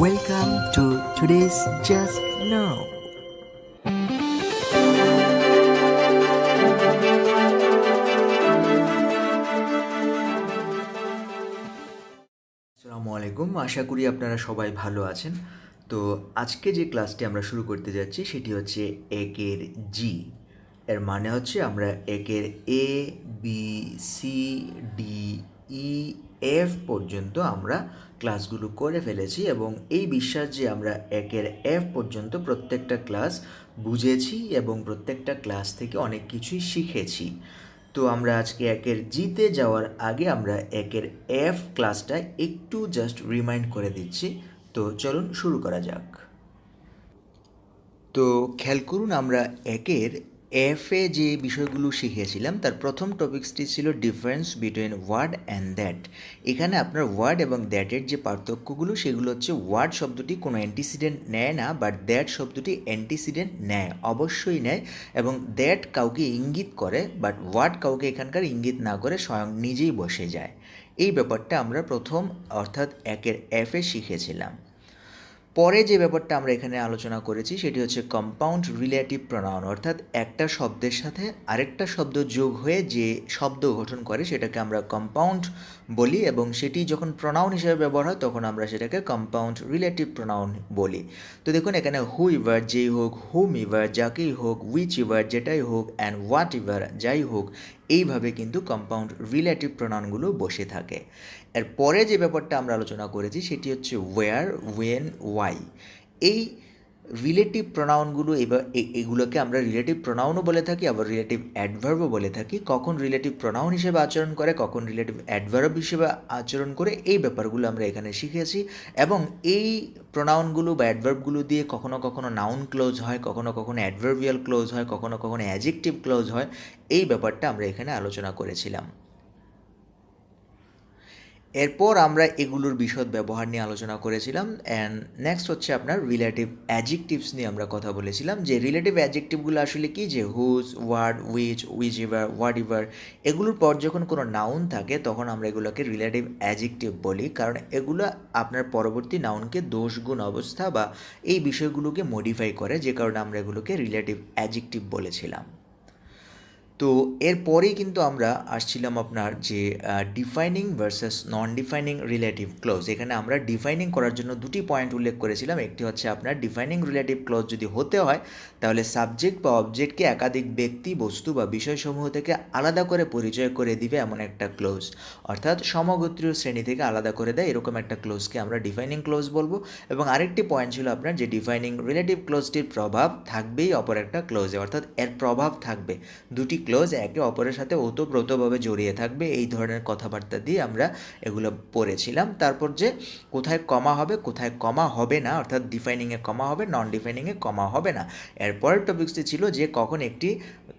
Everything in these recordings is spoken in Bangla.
Welcome to today's Just Now. আসসালামু আলাইকুম, আশা করি আপনারা সবাই ভালো আছেন। তো আজকে যে ক্লাসটি আমরা শুরু করতে যাচ্ছি সেটি হচ্ছে একের জি। এর মানে হচ্ছে আমরা একের A B C D E F পর্যন্ত আমরা ক্লাসগুলো করে ফেলেছি এবং এই বিশ্বাস যে আমরা একের এফ পর্যন্ত প্রত্যেকটা ক্লাস বুঝেছি এবং প্রত্যেকটা ক্লাস থেকে অনেক কিছুই শিখেছি। তো আমরা আজকে একের জিতে যাওয়ার আগে আমরা একের এফ ক্লাসটা একটু জাস্ট রিমাইন্ড করে দিচ্ছি। তো চলুন শুরু করা যাক। তো খেয়াল করুন, আমরা একের এফে যে বিষয়গুলো শিখেছিলাম তার প্রথম টপিকসটি ছিল difference between word and that. এখানে আপনার ওয়ার্ড এবং দ্যাটের যে পার্থক্যগুলো সেগুলো হচ্ছে ওয়ার্ড শব্দটি কোনো অ্যান্টিসিডেন্ট নেয় না, বাট দ্যাট শব্দটি অ্যান্টিসিডেন্ট নেয়, অবশ্যই নেয়, এবং দ্যাট কাউকে ইঙ্গিত করে, বাট ওয়ার্ড কাউকে এখানকার ইঙ্গিত না করে স্বয়ং নিজেই বসে যায়। এই ব্যাপারটা আমরা প্রথম অর্থাৎ একের এফে শিখেছিলাম। পরে যে ব্যাপারটা আমরা এখানে আলোচনা করেছি সেটি হচ্ছে কম্পাউন্ড রিলেটিভ প্রোনাউন, অর্থাৎ একটা শব্দের সাথে আরেকটা শব্দ যোগ হয়ে যে শব্দ গঠন করে সেটাকে আমরা কম্পাউন্ড বলি, এবং সেটি যখন প্রোনাউন হিসেবে ব্যবহার হয় তখন আমরা সেটাকে কম্পাউন্ড রিলেটিভ প্রোনাউন বলি। তো দেখুন, এখানে হু ইভার যেই হোক, হুম ইভার যাকেই হোক, উইচ ইভার যেটাই হোক, অ্যান্ড হোয়াট ইভার যাই হোক, এইভাবে কিন্তু কম্পাউন্ড রিলেটিভ প্রোনাউনগুলো বসে থাকে। এর পরে যে ব্যাপারটা আমরা আলোচনা করেছি সেটি হচ্ছে ওয়্যার, ওয়েন, ওয়াই। এই রিলেটিভ প্রোনাউনগুলো এগুলোকে আমরা রিলেটিভ প্রোনাউনও বলে থাকি, আবার রিলেটিভ অ্যাডভার্বও বলে থাকি। কখন রিলেটিভ প্রোনাউন হিসেবে আচরণ করে, কখন রিলেটিভ অ্যাডভার্ব হিসেবে আচরণ করে, এই ব্যাপারগুলো আমরা এখানে শিখেছি। এবং এই প্রোনাউনগুলো বা অ্যাডভার্বগুলো দিয়ে কখনো কখনো নাউন ক্লোজ হয়, কখনো কখনো অ্যাডভার্বিয়াল ক্লোজ হয়, কখনো কখনো অ্যাডজেক্টিভ ক্লোজ হয়। এই ব্যাপারটা আমরা এখানে আলোচনা করেছিলাম। এরপর আমরা এগুলোর বিশদ ব্যবহার নিয়ে আলোচনা করেছিলাম। অ্যান্ড নেক্সট হচ্ছে আপনার রিলেটিভ অ্যাডজেক্টিভস নিয়ে আমরা কথা বলেছিলাম, যে রিলেটিভ অ্যাডজেক্টিভগুলো আসলে কি, যে whose, word, whichever, whatever, এগুলোর পর যখন কোনো নাউন থাকে তখন আমরা এগুলোকে রিলেটিভ অ্যাডজেক্টিভ বলি, কারণ এগুলো আপনার পরবর্তী নাউনকে দোষ গুণ অবস্থা বা এই বিষয়গুলোকে মডিফাই করে, যে কারণে আমরা এগুলোকে রিলেটিভ অ্যাডজেক্টিভ বলেছিলাম। তো এরপরেই কিন্তু আমরা আসছিলাম আপনার যে ডিফাইনিং ভার্সেস নন ডিফাইনিং রিলেটিভ ক্লোজ। এখানে আমরা ডিফাইনিং করার জন্য দুটি পয়েন্ট উল্লেখ করেছিলাম। একটি হচ্ছে আপনার ডিফাইনিং রিলেটিভ ক্লোজ যদি হতে হয় তাহলে সাবজেক্ট বা অবজেক্টকে একাধিক ব্যক্তি, বস্তু বা বিষয়সমূহ থেকে আলাদা করে পরিচয় করে দিবে এমন একটা ক্লোজ, অর্থাৎ সমগোত্রীয় শ্রেণী থেকে আলাদা করে দেয় এরকম একটা ক্লোজকে আমরা ডিফাইনিং ক্লোজ বলবো। এবং আরেকটি পয়েন্ট ছিল আপনার যে ডিফাইনিং রিলেটিভ ক্লোজটির প্রভাব থাকবেই অপর একটা ক্লোজে, অর্থাৎ এর প্রভাব থাকবে, দুটি ক্লোজ একে অপরের সাথে ওতপ্রোতভাবে জড়িয়ে থাকবে, এই ধরনের কথাবার্তা দিয়ে আমরা এগুলো পড়েছিলাম। তারপর যে কোথায় কমা হবে, কোথায় কমা হবে না, অর্থাৎ ডিফাইনিংয়ে কমা হবে, নন ডিফাইনিংয়ে কমা হবে না। এরপরের টপিক্সটি ছিল যে কখন একটি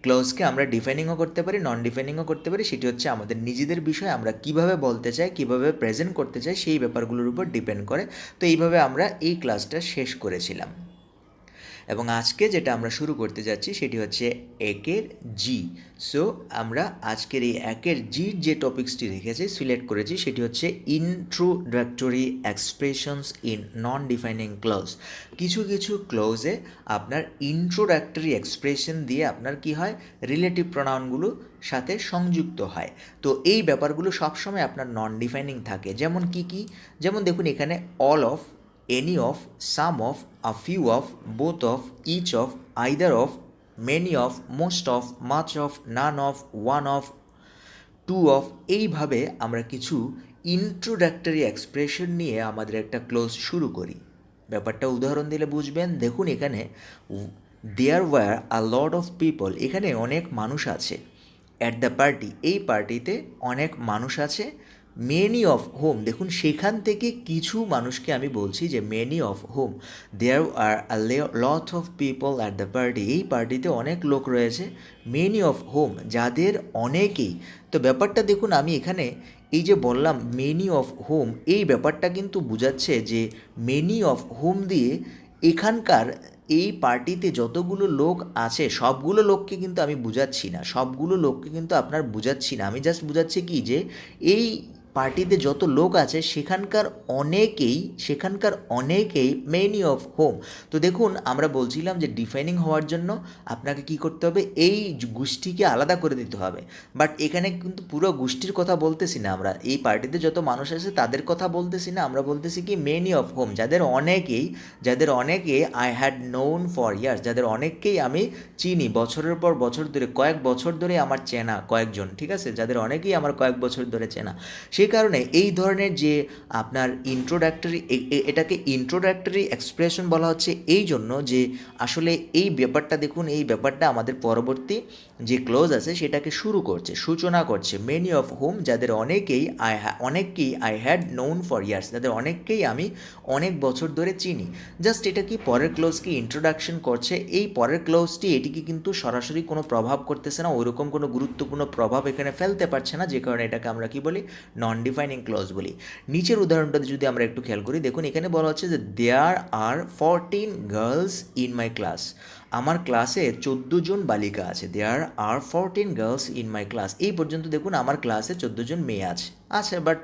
ক্লোজকে আমরা ডিফাইনিংও করতে পারি, নন ডিফাইনিংও করতে পারি, সেটি হচ্ছে আমাদের নিজেদের বিষয়, আমরা কিভাবে বলতে চাই, কিভাবে প্রেজেন্ট করতে চাই, সেই ব্যাপারগুলোর উপর ডিপেন্ড করে। তো এইভাবে আমরা এই ক্লাসটা শেষ করেছিলাম। এবং আজকে যেটা আমরা শুরু করতে যাচ্ছি সেটি হচ্ছে একের জি। সো আমরা আজকের এই একের জির যে টপিক্সটি রেখেছি, সিলেক্ট করেছি, সেটি হচ্ছে introductory expressions in non defining close. কিছু কিছু ক্লোজে আপনার ইন্ট্রোডাক্টরি এক্সপ্রেশন দিয়ে আপনার কি হয়, রিলেটিভ প্রোনাউনগুলো সাথে সংযুক্ত হয়। তো এই ব্যাপারগুলো সবসময় আপনার নন ডিফাইনিং থাকে। যেমন কি, যেমন দেখুন এখানে all of, any of, some of, a few of, both of, each of, either of, many of, most of, much of, none of, one of, two of, এইভাবে আমরা কিছু ইন্ট্রোডাক্টরি এক্সপ্রেশন নিয়ে আমাদের একটা ক্লোজ শুরু করি। ব্যাপারটা উদাহরণ দিলে বুঝবেন। দেখুন এখানে there were a lot of people, এখানে অনেক মানুষ আছে। অ্যাট দ্য পার্টি, এই পার্টিতে অনেক মানুষ আছে। মেনি অফ হোম, দেখুন সেখান থেকে কিছু মানুষকে আমি বলছি যে many of home, there are a lot of people at the party, এই পার্টিতে অনেক লোক রয়েছে। মেনি অফ হোম, যাদের অনেকেই। তো ব্যাপারটা দেখুন, আমি এখানে এই যে বললাম মেনি অফ হোম, এই ব্যাপারটা কিন্তু বোঝাচ্ছে যে মেনি অফ হোম দিয়ে এখানকার এই পার্টিতে যতগুলো লোক আছে সবগুলো লোককে কিন্তু আমি বুঝাচ্ছি না, সবগুলো লোককে কিন্তু আপনার বুঝাচ্ছি না। আমি জাস্ট বুঝাচ্ছি কি, যে এই পার্টিতে যত লোক আছে সেখানকার অনেকেই মেনি অফ হোম। তো দেখুন আমরা বলছিলাম যে ডিফাইনিং হওয়ার জন্য আপনাকে কি করতে হবে, এই গোষ্ঠীকে আলাদা করে দিতে হবে। বাট এখানে কিন্তু পুরো গোষ্ঠীর কথা বলতেছি না, আমরা এই পার্টিতে যত মানুষ আছে তাদের কথা বলতেছি না, আমরা বলতেছি কি মেনি অফ হোম, যাদের অনেকে I had known for years, যাদের অনেককেই আমি চিনি বছরের পর বছর ধরে, কয়েক বছর ধরে আমার চেনা কয়েকজন, ঠিক আছে, যাদের অনেকেই আমার কয়েক বছর ধরে চেনা। সেই কারণে এই ধরনের যে আপনার এটাকে ইন্ট্রোডাক্টরি এক্সপ্রেশন বলা হচ্ছে এই জন্য যে আসলে এই ব্যাপারটা দেখুন, এই ব্যাপারটা আমাদের পরবর্তী যে ক্লোজ আছে সেটাকে শুরু করছে, সূচনা করছে। মেনি অফ হোম, যাদের অনেককেই I had known for years, যাদের অনেককেই আমি অনেক বছর ধরে চিনি। জাস্ট এটা কি পরের ক্লোজকে ইন্ট্রোডাকশন করছে। এই পরের ক্লোজটি এটিকে কিন্তু সরাসরি কোনো প্রভাব করতেছে না, ওইরকম কোনো গুরুত্বপূর্ণ প্রভাব এখানে ফেলতে পারছে না, যে কারণে এটাকে আমরা কি বলি, নন ডিফাইনিং ক্লোজ বলি। নিচের উদাহরণটাতে যদি আমরা একটু খেয়াল করি, দেখুন এখানে বলা হচ্ছে যে দেয়ার আর 14 গার্লস ইন মাই ক্লাস, আমার ক্লাসে 14 জন বালিকা আছে। দেয়ার আর 14 গার্লস ইন মাই ক্লাস, এই পর্যন্ত দেখুন আমার ক্লাসে 14 জন মেয়ে আছে। আচ্ছা, বাট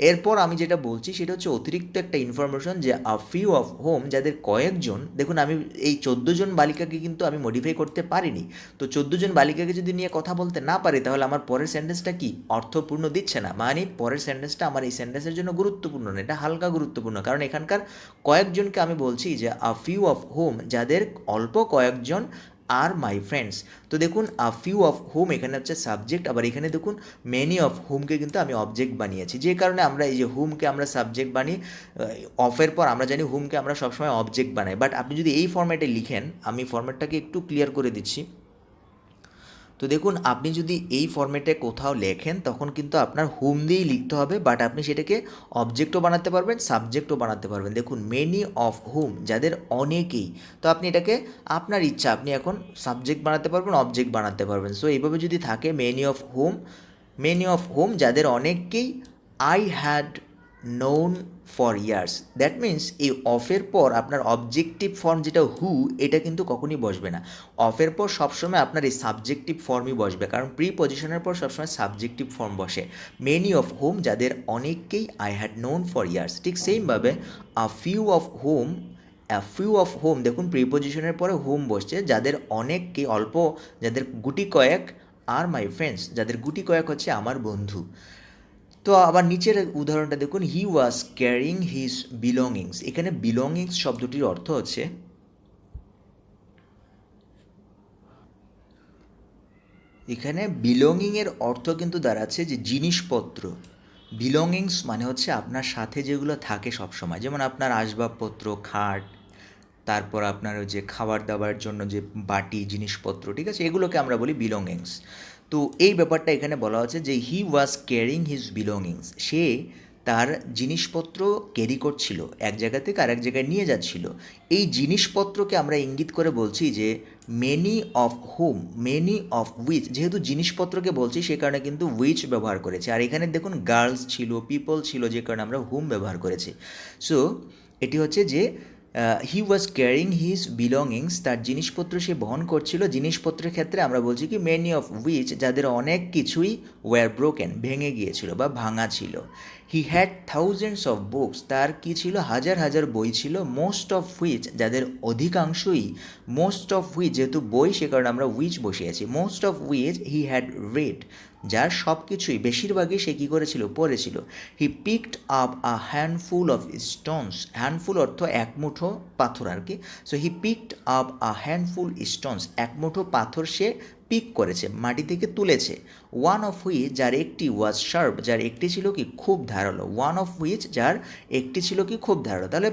এরপর আমি যেটা বলছি সেটা হচ্ছে অতিরিক্ত একটা ইনফরমেশন, যে আ ফিউ অফ হোম, যাদের কয়েকজন। দেখুন আমি এই 14 জন বালিকাকে কিন্তু আমি মডিফাই করতে পারিনি। তো 14 জন বালিকাকে যদি নিয়ে কথা বলতে না পারি, তাহলে আমার পরের সেন্টেন্সটা কি অর্থপূর্ণ দিচ্ছে না, মানে পরের সেন্টেন্সটা আমার এই সেন্টেন্সের জন্য গুরুত্বপূর্ণ না, এটা হালকা গুরুত্বপূর্ণ। কারণ এখানকার কয়েকজনকে আমি বলছি যে আ ফিউ অফ হোম, যাদের অল্প কয়েকজন আর মাই ফ্রেন্ডস। তো দেখুন আ ফিউ অফ হোম এখানে হচ্ছে সাবজেক্ট, আবার এখানে দেখুন মেনি অফ হোমকে কিন্তু আমি অবজেক্ট বানিয়েছি, যে কারণে আমরা এই যে হোমকে আমরা সাবজেক্ট বানিয়ে অফের পর আমরা জানি হোমকে আমরা সবসময় অবজেক্ট বানাই। বাট আপনি যদি এই ফর্ম্যাটে লিখেন, আমি ফর্ম্যাটটাকে একটু ক্লিয়ার করে দিচ্ছি। তো দেখুন আপনি যদি এই ফর্ম্যাটে কোথাও লেখেন তখন কিন্তু আপনার হোম দিয়েই লিখতে হবে, বাট আপনি সেটাকে অবজেক্টও বানাতে পারবেন, সাবজেক্টও বানাতে পারবেন। দেখুন মেনি অফ হোম, যাদের অনেকেই, তো আপনি এটাকে আপনার ইচ্ছা, আপনি এখন সাবজেক্ট বানাতে পারবেন, অবজেক্ট বানাতে পারবেন। সো এইভাবে যদি থাকে মেনি অফ হোম, যাদের অনেককেই I had known for years, that means এই অফের পর আপনার অবজেক্টিভ ফর্ম যেটা হু, এটা কিন্তু কখনই বসবে না। অফের পর সবসময় আপনার এই সাবজেক্টিভ ফর্মই বসবে, কারণ প্রিপজিশনের পর সবসময় সাবজেক্টিভ ফর্ম বসে। মেনি অফ হোম, যাদের অনেককেই I had known for years. ঠিক সেমভাবে আ ফিউ অফ হোম, দেখুন প্রিপজিশনের পরে হোম বসছে, যাদের অনেককে অল্প, যাদের গুটি কয়েক আর মাই ফ্রেন্ডস, যাদের গুটি কয়েক হচ্ছে আমার বন্ধু। তো আবার নিচের উদাহরণটা দেখুন, হি ওয়াজ ক্যারিং হিজ বিলঙ্গিংস। এখানে বিলঙ্গিংস শব্দটির অর্থ হচ্ছে, এখানে বিলঙ্গিংয়ের অর্থ কিন্তু দাঁড়াচ্ছে যে জিনিসপত্র। বিলঙ্গিংস মানে হচ্ছে আপনার সাথে যেগুলো থাকে সব সময়, যেমন আপনার আসবাবপত্র, খাট, তারপর আপনার ওই যে খাবার দাবার জন্য যে বাটি, জিনিসপত্র, ঠিক আছে, এগুলোকে আমরা বলি বিলঙ্গিংস। তো এই ব্যাপারটা এখানে বলা হচ্ছে যে হি ওয়াজ ক্যারিং হিজ বিলঙ্গিংস, সে তার জিনিসপত্র ক্যারি করছিল, এক জায়গা থেকে আরেক জায়গায় নিয়ে যাচ্ছিল। এই জিনিসপত্রকে আমরা ইঙ্গিত করে বলছি যে many of home, many of which, যেহেতু জিনিসপত্রকে বলছি সে কারণে কিন্তু উইচ ব্যবহার করেছে। আর এখানে দেখুন গার্লস ছিল, পিপল ছিল, যে কারণে আমরা হোম ব্যবহার করেছি। সো এটি হচ্ছে যে হি ওয়াজ ক্যারিং হিজ বিলঙ্গিংস, তার জিনিসপত্র সে বহন করছিল। জিনিসপত্রের ক্ষেত্রে আমরা বলছি কি মেনি অফ উইচ, যাদের অনেক কিছুই ওয়ার ব্রোকেন, ভেঙে গিয়েছিল বা ভাঙা ছিল। He had thousands of books, তার কি ছিল, হাজার হাজার বই ছিল। মোস্ট অফ হুইচ, যাদের অধিকাংশই, মোস্ট অফ হুইচ যেহেতু বই সে কারণে আমরা উইচ বসিয়েছি, most of which he had read, যার সব কিছুই, বেশিরভাগই সে কী করেছিল, পড়েছিল। He picked up a handful of stones, handful অর্থ এক মুঠো পাথর আর কি। So he picked up a handful stones, এক মুঠো পাথর সে পিক করেছে, মাটি থেকে তুলেছে। ওয়ান অফ হুইচ, যার একটি, ওয়াজ শার্প, যার একটি ছিল কি, খুব ধারালো। ওয়ান অফ হুইচ, যার একটি ছিল কি, খুব ধারালো। তাহলে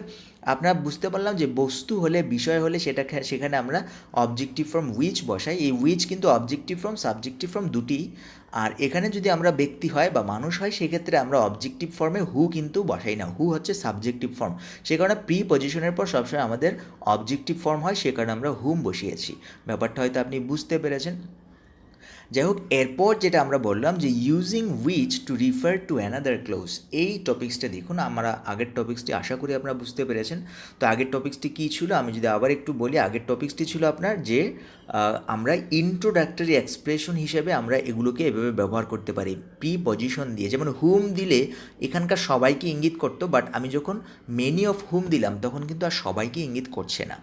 আমরা বুঝতে পারলাম যে বস্তু হলে, বিষয় হলে, সেখানে আমরা অবজেক্টিভ ফর্ম উইচ বসাই। এই উইচ কিন্তু অবজেক্টিভ ফর্ম, সাবজেক্টিভ ফর্ম দুটি। আর এখানে যদি আমরা ব্যক্তি হয় বা মানুষ হয়, সেক্ষেত্রে আমরা অবজেক্টিভ ফর্মে হু কিন্তু বসাই না, হু হচ্ছে সাবজেক্টিভ ফর্ম। সে কারণে প্রিপজিশনের পর সবসময় আমাদের অবজেক্টিভ ফর্ম হয়, সে কারণে আমরা হুম বসিয়েছি। ব্যাপারটা হয়তো আপনি বুঝতে পেরেছেন। যাই হোক, এরপর যেটা আমরা বললাম যে using which to refer to another clause, এই টপিক্সটা দেখুন। আমরা আগের টপিক্সটি আশা করি আপনারা বুঝতে পেরেছেন। তো আগের টপিক্সটি কী ছিল আমি যদি আবার একটু বলি, আগের টপিক্সটি ছিল আপনার যে আমরা ইন্ট্রোডাক্টরি এক্সপ্রেশন হিসেবে আমরা এগুলোকে এভাবে ব্যবহার করতে পারি প্রিপজিশন দিয়ে। যেমন হুম দিলে এখানকার সবাইকে ইঙ্গিত করতো, বাট আমি যখন মেনি অফ হুম দিলাম তখন কিন্তু আর সবাইকে ইঙ্গিত করছে না।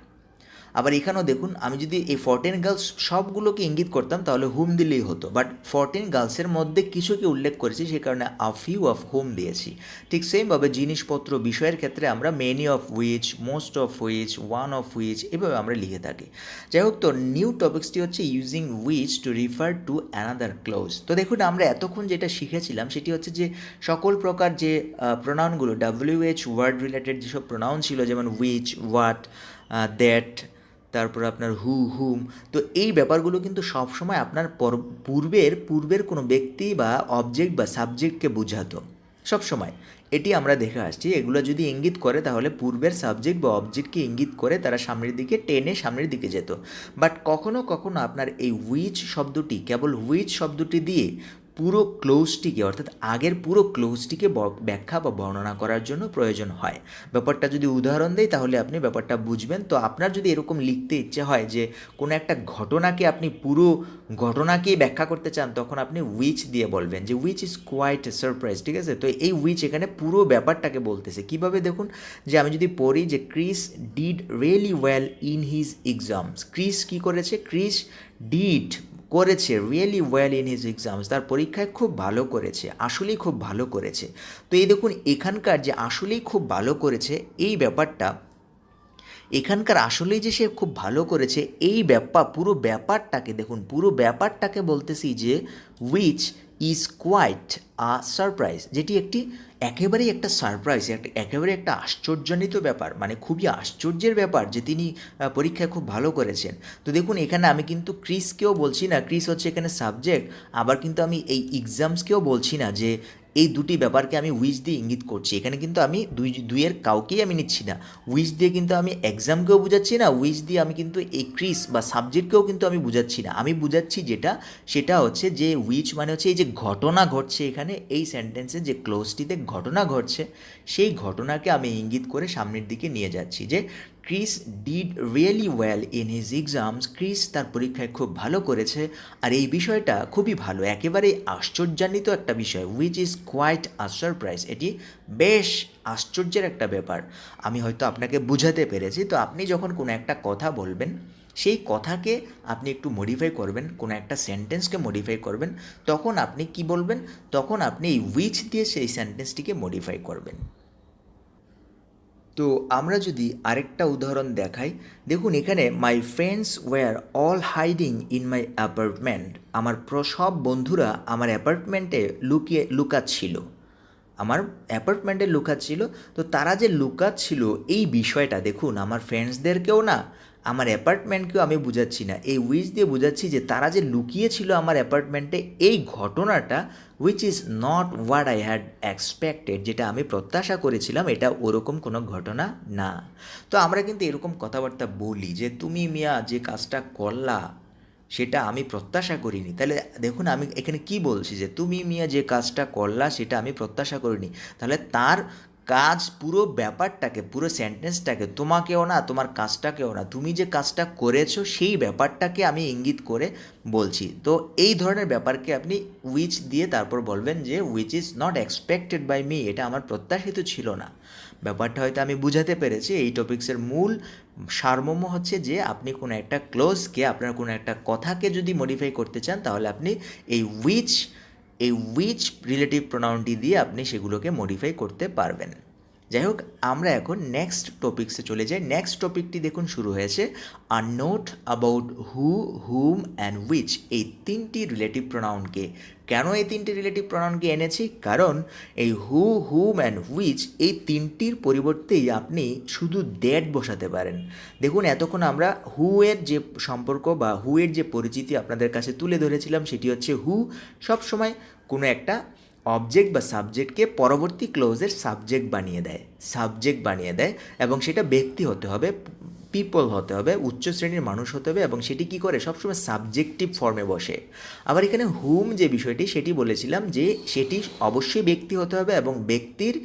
আবার এখানেও দেখুন, আমি যদি এই 14 গার্লস সবগুলোকে ইঙ্গিত করতাম তাহলে হুম দিলেই হতো, বাট 14 গার্লসের মধ্যে কিছুকে উল্লেখ করেছি, সে কারণে আ ফিউ অফ হুম দিয়েছি। ঠিক সেমভাবে জিনিসপত্র বিষয়ের ক্ষেত্রে আমরা many of which, most of which, one of which এভাবে আমরা লিখে থাকি। যাই হোক, তো নিউ টপিক্সটি হচ্ছে using which to refer to another clause. তো দেখুন, আমরা এতক্ষণ যেটা শিখেছিলাম সেটি হচ্ছে যে সকল প্রকার যে প্রোনাউনগুলো WH ওয়ার্ড রিলেটেড যেসব প্রোনাউন ছিল, যেমন হুইচ, হোয়াট, দ্যাট, তারপর আপনার হুম, তো এই ব্যাপারগুলো কিন্তু সবসময় আপনার পূর্বের কোনো ব্যক্তি বা অবজেক্ট বা সাবজেক্টকে বোঝাতো সবসময়। এটি আমরা দেখে আসছি, এগুলো যদি ইঙ্গিত করে তাহলে পূর্বের সাবজেক্ট বা অবজেক্টকে ইঙ্গিত করে তারা সামনের দিকে টেনে সামনের দিকে যেত। বাট কখনো কখনো আপনার এই হুইচ শব্দটি, কেবল হুইচ শব্দটি দিয়ে পুরো ক্লোজটিকে, অর্থাৎ আগের পুরো ক্লোজটিকে ব্যাখ্যা বা বর্ণনা করার জন্য প্রয়োজন হয়। ব্যাপারটা যদি উদাহরণ দেই তাহলে আপনি ব্যাপারটা বুঝবেন। তো আপনার যদি এরকম লিখতে ইচ্ছে হয় যে কোনো একটা ঘটনাকে আপনি পুরো ঘটনাকেই ব্যাখ্যা করতে চান, তখন আপনি উইচ দিয়ে বলবেন যে উইচ ইজ কোয়াইট সারপ্রাইজ। ঠিক আছে, তো এই উইচ এখানে পুরো ব্যাপারটাকে বলতেছে। কিভাবে দেখুন, যে আমি যদি পড়ি যে Chris did really well in his exams. Chris কী করেছে? ক্রিস ডিড করেছে really well in his exams, তার পরীক্ষায় খুব ভালো করেছে, আসলেই খুব ভালো করেছে। তো এই দেখুন, এখানকার যে আসলেই খুব ভালো করেছে এই ব্যাপারটা, এখানকার আসলেই যে সে খুব ভালো করেছে এই পুরো ব্যাপারটাকে দেখুন, পুরো ব্যাপারটাকে বলতেছি যে which is quite a surprise, যেটি একেবারেই একটা সারপ্রাইজ, একেবারে একটা আশ্চর্যান্বিত ব্যাপার, মানে খুবই আশ্চর্যের ব্যাপার যে তিনি পরীক্ষায় খুব ভালো করেছেন। তো দেখুন, এখানে আমি কিন্তু ক্রিসকেও বলছি না, ক্রিস হচ্ছে এখানে সাবজেক্ট, আবার কিন্তু আমি এই এক্সামসকেও বলছি না যে এই দুটি ব্যাপারকে আমি উইচ দিয়ে ইঙ্গিত করছি। এখানে কিন্তু আমি দুইয়ের কাউকেই আমি নিচ্ছি না। উইচ দিয়ে কিন্তু আমি এক্সামকেও বুঝাচ্ছি না, উইচ দিয়ে আমি কিন্তু এই ক্রিস বা সাবজেক্টকেও কিন্তু আমি বুঝাচ্ছি না। আমি বুঝাচ্ছি সেটা হচ্ছে যে উইচ মানে হচ্ছে এই যে ঘটনা ঘটছে এখানে, এই সেন্টেন্সে যে ক্লোজটিতে ঘটনা ঘটছে সেই ঘটনাকে আমি ইঙ্গিত করে সামনের দিকে নিয়ে যাচ্ছি। যে Chris did really well in his exams, Chris তার পরীক্ষায় খুব ভালো করেছে, আর এই বিষয়টা খুবই ভালো, একেবারেই আশ্চর্যান্বিত একটা বিষয়, which is quite a surprise, এটি বেশ আশ্চর্যের একটা ব্যাপার। আমি হয়তো আপনাকে বুঝাতে পেরেছি। তো আপনি যখন কোনো একটা কথা বলবেন, সেই কথাকে আপনি একটু মডিফাই করবেন, কোনো একটা সেন্টেন্সকে মডিফাই করবেন, তখন আপনি কি বলবেন? তখন আপনি এই উইচ দিয়ে সেই সেন্টেন্সটিকে মডিফাই করবেন। তো আমরা যদি আরেকটা উদাহরণ দেখাই, দেখুন এখানে my friends were all hiding in my apartment, আমার সব বন্ধুরা আমার অ্যাপার্টমেন্টে লুকাচ্ছিল, আমার অ্যাপার্টমেন্টে লুকাচ্ছিল। তো তারা যে লুকাচ্ছিল এই বিষয়টা দেখুন, আমার ফ্রেন্ডসদেরকেও না, আমার অ্যাপার্টমেন্টকেও আমি বুঝাচ্ছি না, এই উইচ দিয়ে বুঝাচ্ছি যে তারা যে লুকিয়েছিল আমার অ্যাপার্টমেন্টে, এই ঘটনাটা which is not what I had expected, যেটা আমি প্রত্যাশা করেছিলাম এটা ওরকম কোনো ঘটনা না। তো আমরা কিন্তু এরকম কথাবার্তা বলি যে তুমি মিয়া যে কাজটা করলা সেটা আমি প্রত্যাশা করিনি। তাহলে দেখুন, আমি এখানে কি বলছি যে তুমি মিয়া যে কাজটা করলা সেটা আমি প্রত্যাশা করিনি। তাহলে তার কাজ, পুরো ব্যাপারটাকে, পুরো সেন্টেন্সটাকে, তোমাকেও না তোমার কাজটাকেও না, তুমি যে কাজটা করেছো সেই ব্যাপারটাকে আমি ইঙ্গিত করে বলছি। তো এই ধরনের ব্যাপারকে আপনি উইচ দিয়ে তারপর বলবেন যে which is not expected by me, এটা আমার প্রত্যাশিত ছিল না। ব্যাপারটা হয়তো আমি বুঝাতে পেরেছি। এই টপিক্সের মূল সারমর্ম হচ্ছে যে আপনি কোনো একটা ক্লোজকে, আপনার কোনো একটা কথাকে যদি মডিফাই করতে চান তাহলে আপনি এই উইচ রিলেটিভ প্রোনাউনটি দিয়ে আপনি সেগুলোকে মডিফাই করতে পারবেন। যাই হোক, আমরা এখন নেক্সট টপিক্সে চলে যাই। নেক্সট টপিকটি দেখুন শুরু হয়েছে a note about whom and which, এই তিনটি রিলেটিভ প্রোনাউনকে। কেন এই তিনটি রিলেটিভ প্রোনাউনকে এনেছি? কারণ এই হুম অ্যান্ড হুইচ এই তিনটির পরিবর্তেই আপনি শুধু দ্যাট বসাতে পারেন। দেখুন, এতক্ষণ আমরা হু এর যে সম্পর্ক বা হু এর যে পরিচিতি আপনাদের কাছে তুলে ধরেছিলাম সেটি হচ্ছে হু সবসময় কোনো একটা অবজেক্ট বা সাবজেক্টকে পরবর্তী ক্লোজের সাবজেক্ট বানিয়ে দেয় এবং সেটা ব্যক্তি হতে হবে। পিপল হতে হবে, উচ্চ শ্রেণীর মানুষ হতে হবে, এবং সেটি কী করে সবসময় সাবজেক্টিভ ফর্মে বসে। আবার এখানে হুম যে বিষয়টি সেটি বলেছিলাম যে সেটি অবশ্যই ব্যক্তি হতে হবে, এবং ব্যক্তির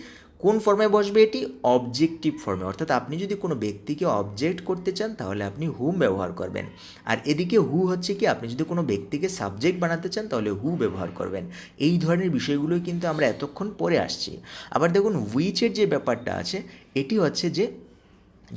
কোন ফর্মে বসবে, এটি অবজেক্টিভ ফর্মে। অর্থাৎ আপনি যদি কোনো ব্যক্তিকে অবজেক্ট করতে চান তাহলে আপনি হুম ব্যবহার করবেন। আর এদিকে হু হচ্ছে কি, আপনি যদি কোনো ব্যক্তিকে সাবজেক্ট বানাতে চান তাহলে হু ব্যবহার করবেন। এই ধরনের বিষয়গুলোই কিন্তু আমরা এতক্ষণ পরে আসছি। আবার দেখুন হুইচের যে ব্যাপারটা আছে, এটি হচ্ছে যে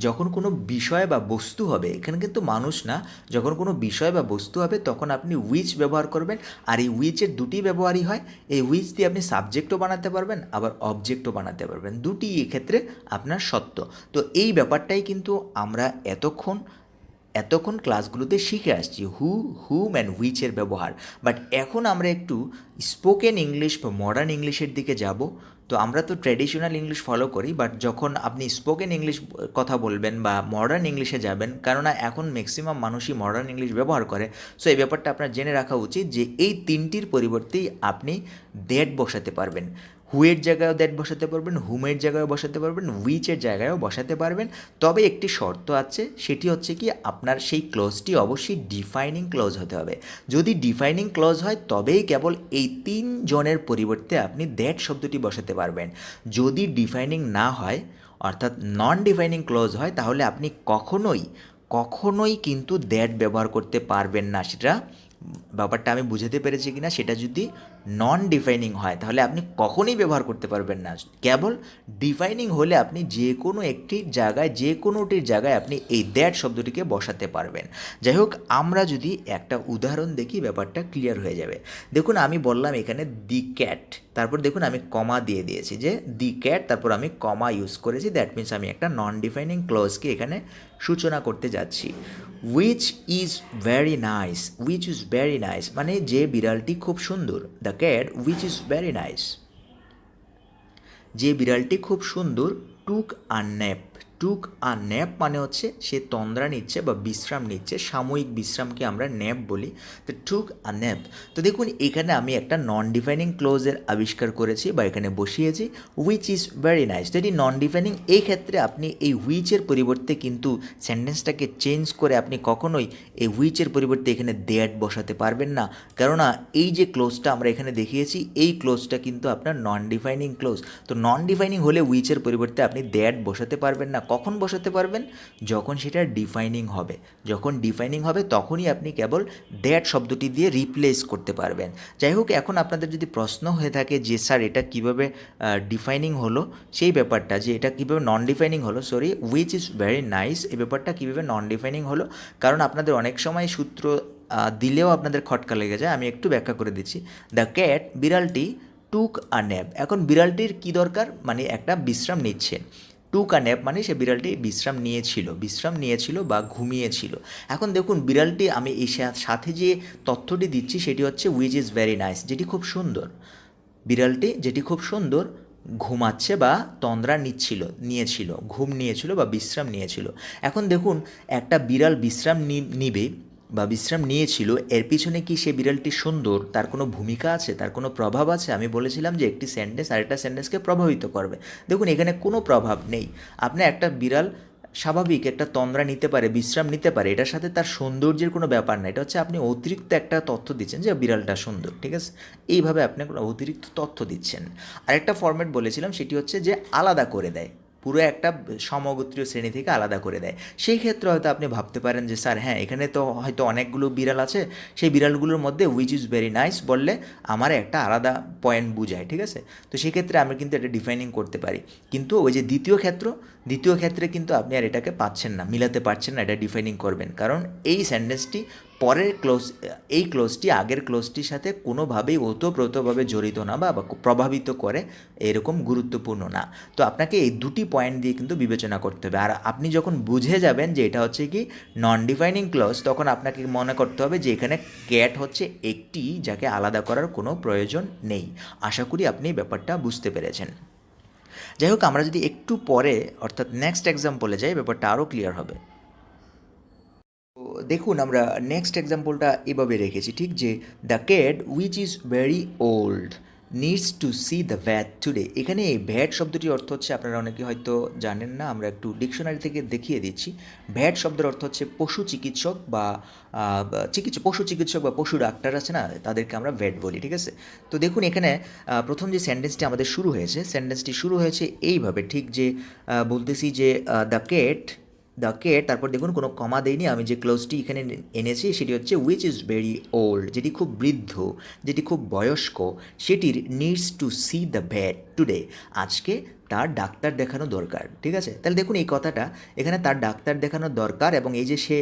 যখন কোনো বিষয় বা বস্তু হবে, এখানে কিন্তু মানুষ না, যখন কোনো বিষয় বা বস্তু হবে তখন আপনি উইচ ব্যবহার করবেন। আর এই উইচের দুটি ব্যবহারই হয়। এই উইচ দিয়ে আপনি সাবজেক্টও বানাতে পারবেন, আবার অবজেক্টও বানাতে পারবেন, দুটি এক্ষেত্রে আপনার সত্য। তো এই ব্যাপারটাই কিন্তু আমরা এতক্ষণ ক্লাসগুলোতে শিখে আসছি, হুম অ্যান্ড হুইচের ব্যবহার। বাট এখন আমরা একটু স্পোকেন ইংলিশ বা মডার্ন ইংলিশের দিকে যাব। তো আমরা তো ট্র্যাডিশনাল ইংলিশ ফলো করি, বাট যখন আপনি স্পোকেন ইংলিশ কথা বলবেন বা মডার্ন ইংলিশে যাবেন, কেননা এখন ম্যাক্সিমাম মানুষই মডার্ন ইংলিশ ব্যবহার করে, সো এই ব্যাপারটা আপনার জেনে রাখা উচিত যে এই তিনটির পরিবর্তেই আপনি দ্যাট বসাতে পারবেন। হুয়ের জায়গায়ও দ্যাট বসাতে পারবেন, হুমের জায়গায়ও বসাতে পারবেন, উইচের জায়গায়ও বসাতে পারবেন। তবে একটি শর্ত আছে, সেটি হচ্ছে কি আপনার সেই ক্লজটি অবশ্যই ডিফাইনিং ক্লজ হতে হবে। যদি ডিফাইনিং ক্লজ হয় তবেই কেবল এই তিনজনের পরিবর্তে আপনি দ্যাট শব্দটি বসাতে পারবেন। যদি ডিফাইনিং না হয়, অর্থাৎ নন ডিফাইনিং ক্লজ হয়, তাহলে আপনি কখনোই কিন্তু দ্যাট ব্যবহার করতে পারবেন না। সেটা ব্যাপারটা আমি বুঝাতে পেরেছি কিনা, সেটা যদি নন ডিফাইনিং হয় তাহলে আপনি কখনোই ব্যবহার করতে পারবেন না। কেবল ডিফাইনিং হলে আপনি যে কোনো একটির জায়গায়, যে কোনোটির জায়গায় আপনি এই দ্যাট শব্দটিকে বসাতে পারবেন। যাই হোক, আমরা যদি একটা উদাহরণ দেখি ব্যাপারটা ক্লিয়ার হয়ে যাবে। দেখুন আমি বললাম এখানে দি ক্যাট, তারপর দেখুন আমি কমা দিয়ে দিয়েছি, যে দি ক্যাট, তারপর আমি কমা ইউজ করেছি, দ্যাট মিনস আমি একটা নন ডিফাইনিং ক্লজকে এখানে সূচনা করতে যাচ্ছি। Which is very nice, which is very nice মানে যে বিড়ালটি খুব সুন্দর। The cat which is very nice, যে বিড়ালটি খুব সুন্দর। টুক আ ন্যাপ, টুক আ ন্যাপ মানে হচ্ছে সে তন্দ্রা নিচ্ছে বা বিশ্রাম নিচ্ছে, সাময়িক বিশ্রামকে আমরা ন্যাপ বলি। তো টুক আ ন্যাপ। তো দেখুন এখানে আমি একটা নন ডিফাইনিং ক্লোজের আবিষ্কার করেছি বা এখানে বসিয়েছি, হুইচ ইজ ভেরি নাইস। তো এটি নন ডিফাইনিং, এই ক্ষেত্রে আপনি এই হুইচের পরিবর্তে কিন্তু সেন্টেন্সটাকে চেঞ্জ করে আপনি কখনোই এই হুইচের পরিবর্তে এখানে দ্যাট বসাতে পারবেন না, কেননা এই যে ক্লোজটা আমরা এখানে দেখিয়েছি এই ক্লোজটা কিন্তু আপনার নন ডিফাইনিং ক্লোজ। তো নন ডিফাইনিং হলে উইচের পরিবর্তে আপনি দ্যাট বসাতে পারবেন না। কখন বসাতে পারবেন? যখন সেটা ডিফাইনিং হবে। যখন ডিফাইনিং হবে তখনই আপনি কেবল দ্যাট শব্দটি দিয়ে রিপ্লেস করতে পারবেন। যাই হোক, এখন আপনাদের যদি প্রশ্ন হয়ে থাকে যে স্যার এটা কীভাবে ডিফাইনিং হলো, সেই ব্যাপারটা যে এটা কীভাবে নন ডিফাইনিং হলো, sorry, which is very nice, এই ব্যাপারটা কীভাবে নন ডিফাইনিং হলো, কারণ আপনাদের অনেক সময় সূত্র দিলেও আপনাদের খটকা লেগে যায়। আমি একটু ব্যাখ্যা করে দিচ্ছি। দ্য ক্যাট, বিড়ালটি, টুক আ ন্যাপ, এখন বিড়ালটির কী দরকার, মানে একটা বিশ্রাম নিচ্ছে। টুক আ ন্যাপ মানে সে বিড়ালটি বিশ্রাম নিয়েছিল বা ঘুমিয়েছিল। এখন দেখুন বিড়ালটি, আমি এই সাথে যে তথ্যটি দিচ্ছি সেটি হচ্ছে উইচ ইজ ভেরি নাইস, যেটি খুব সুন্দর। বিড়ালটি যেটি খুব সুন্দর ঘুমাচ্ছে বা তন্দ্রা নিয়েছিল, ঘুম নিয়েছিল বা বিশ্রাম নিয়েছিল। এখন দেখুন একটা বিড়াল বিশ্রাম নিবে বা বিশ্রাম নিয়েছিল, এর পিছনে কি সে বিড়ালটি সুন্দর তার কোনো ভূমিকা আছে, তার কোনো প্রভাব আছে? আমি বলেছিলাম যে একটি সেন্টেন্স আরেকটা সেন্টেন্সকে প্রভাবিত করবে। দেখুন এখানে কোনো প্রভাব নেই। আপনি একটা বিড়াল স্বাভাবিক একটা তন্দ্রা নিতে পারে, বিশ্রাম নিতে পারে, এটার সাথে তার সৌন্দর্যের কোনো ব্যাপার না। এটা হচ্ছে আপনি অতিরিক্ত একটা তথ্য দিচ্ছেন যে বিড়ালটা সুন্দর, ঠিক আছে? এইভাবে আপনি কোনো অতিরিক্ত তথ্য দিচ্ছেন। আরেকটা ফরম্যাট বলেছিলাম, সেটি হচ্ছে যে আলাদা করে দেয়, পুরো একটা সমগোত্রীয় শ্রেণী থেকে আলাদা করে দেয়। সেই ক্ষেত্রে হয়তো আপনি ভাবতে পারেন যে স্যার হ্যাঁ, এখানে তো হয়তো অনেকগুলো বিড়াল আছে, সেই বিড়ালগুলোর মধ্যে উইচ ইজ ভেরি নাইস বললে আমার একটা আলাদা পয়েন্ট বুঝায়, ঠিক আছে? তো সেক্ষেত্রে আমি কিন্তু এটা ডিফাইনিং করতে পারি। কিন্তু ওই যে দ্বিতীয় ক্ষেত্রে কিন্তু আপনি আর এটাকে পাচ্ছেন না, মিলাতে পারছেন না, এটা ডিফাইনিং করবেন, কারণ এই সেন্টেন্সটি পরের এই ক্লোজটি আগের ক্লোজটির সাথে কোনোভাবেই ওতপ্রোতভাবে জড়িত না বা প্রভাবিত করে এরকম গুরুত্বপূর্ণ না। তো আপনাকে এই দুটি পয়েন্ট দিয়ে কিন্তু বিবেচনা করতে হবে। আর আপনি যখন বুঝে যাবেন যে এটা হচ্ছে কি নন ডিফাইনিং ক্লজ, তখন আপনাকে মনে করতে হবে যে এখানে ক্যাট হচ্ছে একটি, যাকে আলাদা করার কোনো প্রয়োজন নেই। আশা করি আপনি ব্যাপারটা বুঝতে পেরেছেন। যাই হোক, আমরা যদি একটু পরে অর্থাৎ নেক্সট এক্সাম্পলে যাই, ব্যাপারটা আরও ক্লিয়ার হবে। তো দেখুন আমরা নেক্সট এক্সাম্পলটা এভাবে রেখেছি, ঠিক, যে the cat which is very old, needs to C the VAT today. এখানে এই ভ্যাট শব্দটির অর্থ হচ্ছে, আপনারা অনেকে হয়তো জানেন না, আমরা একটু ডিকশনারি থেকে দেখিয়ে দিচ্ছি। ভ্যাট শব্দের অর্থ হচ্ছে পশু চিকিৎসক বা পশু চিকিৎসক বা পশু ডাক্তার আছে না, তাদেরকে আমরা ভ্যাট বলি, ঠিক আছে? তো দেখুন এখানে প্রথম যে সেন্টেন্সটি আমাদের শুরু হয়েছে, সেন্টেন্সটি শুরু হয়েছে এইভাবে, ঠিক যে বলতেছি যে দ্য কেট, তারপর দেখুন কোনো কমা দেয়নি, আমি যে ক্লোজটি এখানে এনেছি সেটি হচ্ছে উইচ ইজ ভেরি ওল্ড, যেটি খুব বৃদ্ধ, যেটি খুব বয়স্ক, সেটির needs to C the VAT today, আজকে তার ডাক্তার দেখানো দরকার, ঠিক আছে? তাহলে দেখুন এই কথাটা এখানে, তার ডাক্তার দেখানো দরকার, এবং এই যে সে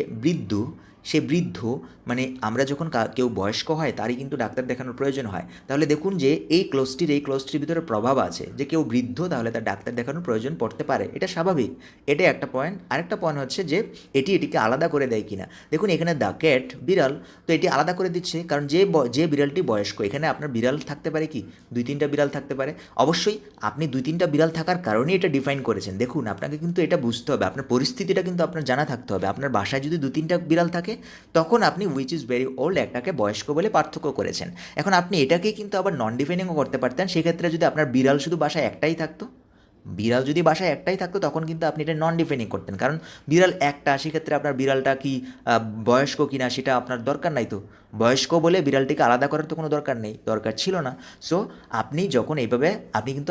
বৃদ্ধ, মানে আমরা যখন কেউ বয়স্ক হয় তারই কিন্তু ডাক্তার দেখানোর প্রয়োজন হয়। তাহলে দেখুন যে এই ক্লোজটির ভিতরে প্রভাব আছে যে কেউ বৃদ্ধ, তাহলে তার ডাক্তার দেখানোর প্রয়োজন পড়তে পারে, এটা স্বাভাবিক। এটা একটা পয়েন্ট। আরেকটা পয়েন্ট হচ্ছে যে এটিকে আলাদা করে দেয় কিনা। দেখুন এখানে দ্য ক্যাট বিড়াল, তো এটি আলাদা করে দিচ্ছে, কারণ যে বিড়ালটি বয়স্ক, এখানে আপনার বিড়াল থাকতে পারে কি, 2-3টা বিড়াল থাকতে পারে, অবশ্যই আপনি 2-3টা বিড়াল থাকার কারণেই এটা ডিফাইন করেছেন। দেখুন আপনাকে কিন্তু এটা বুঝতে হবে, আপনার পরিস্থিতিটা কিন্তু আপনার জানা থাকতে হবে। আপনার বাসায় যদি 2-3টা বিড়াল থাকে, তখন আপনি উইচ ইজ ভেরি ওল্ড একটাকে বয়স্ক বলে পার্থক্য করেছেন। এখন আপনি এটাকেই কিন্তু আবার নন ডিফাইনিংও করতে পারতেন। সেক্ষেত্রে যদি আপনার বিড়াল শুধু বাসায় একটাই থাকতো, তখন কিন্তু আপনি এটা নন ডিফাইনিং করতেন, কারণ বিড়াল একটা, সেক্ষেত্রে আপনার বিড়ালটা কি বয়স্ক কিনা সেটা আপনার দরকার নাই। তো বয়স্ক বলে বিড়ালটিকে আলাদা করার তো কোনো দরকার ছিল না। সো আপনি যখন এইভাবে,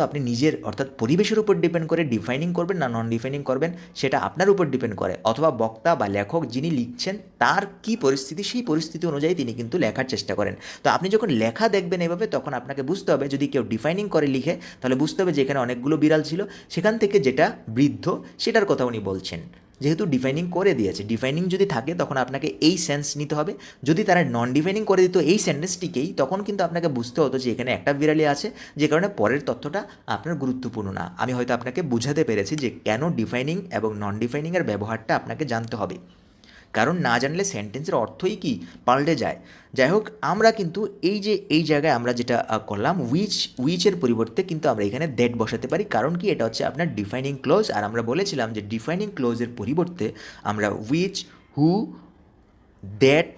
আপনি নিজের অর্থাৎ পরিবেশের উপর ডিপেন্ড করে ডিফাইনিং করবেন না নন ডিফাইনিং করবেন, সেটা আপনার উপর ডিপেন্ড করে, অথবা বক্তা বা লেখক যিনি লিখছেন তার কী পরিস্থিতি, সেই পরিস্থিতি অনুযায়ী তিনি কিন্তু লেখার চেষ্টা করেন। তো আপনি যখন লেখা দেখবেন এভাবে, তখন আপনাকে বুঝতে হবে, যদি কেউ ডিফাইনিং করে লিখে, তাহলে বুঝতে হবে যে এখানে অনেকগুলো বিড়াল ছিল, সেখান থেকে যেটা বৃদ্ধ সেটার কথা উনি বলছেন। যেহেতু ডিফাইনিং করে দিয়েছে, ডিফাইনিং যদি থাকে তখন আপনাকে এই সেন্স নিতে হবে। যদি তারা নন ডিফাইনিং করে দিত এই সেন্টেন্সটিকেই, তখন কিন্তু আপনাকে বুঝতে হতো যে এখানে একটা বিড়ালি আছে, যে কারণে পরের তথ্যটা আপনার গুরুত্বপূর্ণ না। আমি হয়তো আপনাকে বুঝাতে পেরেছি যে কেন ডিফাইনিং এবং নন ডিফাইনিংয়ের ব্যবহারটা আপনাকে জানতে হবে, কারণ না জানলে সেন্টেন্সের অর্থই কি পাল্টে যায়। যাই হোক, আমরা কিন্তু এই জায়গায় আমরা যেটা করলাম, উইচের পরিবর্তে কিন্তু আমরা এখানে দ্যাট বসাতে পারি, কারণ কি এটা হচ্ছে আপনার ডিফাইনিং ক্লোজ। আর আমরা বলেছিলাম যে ডিফাইনিং ক্লোজের পরিবর্তে আমরা উইচ, হু, দ্যাট,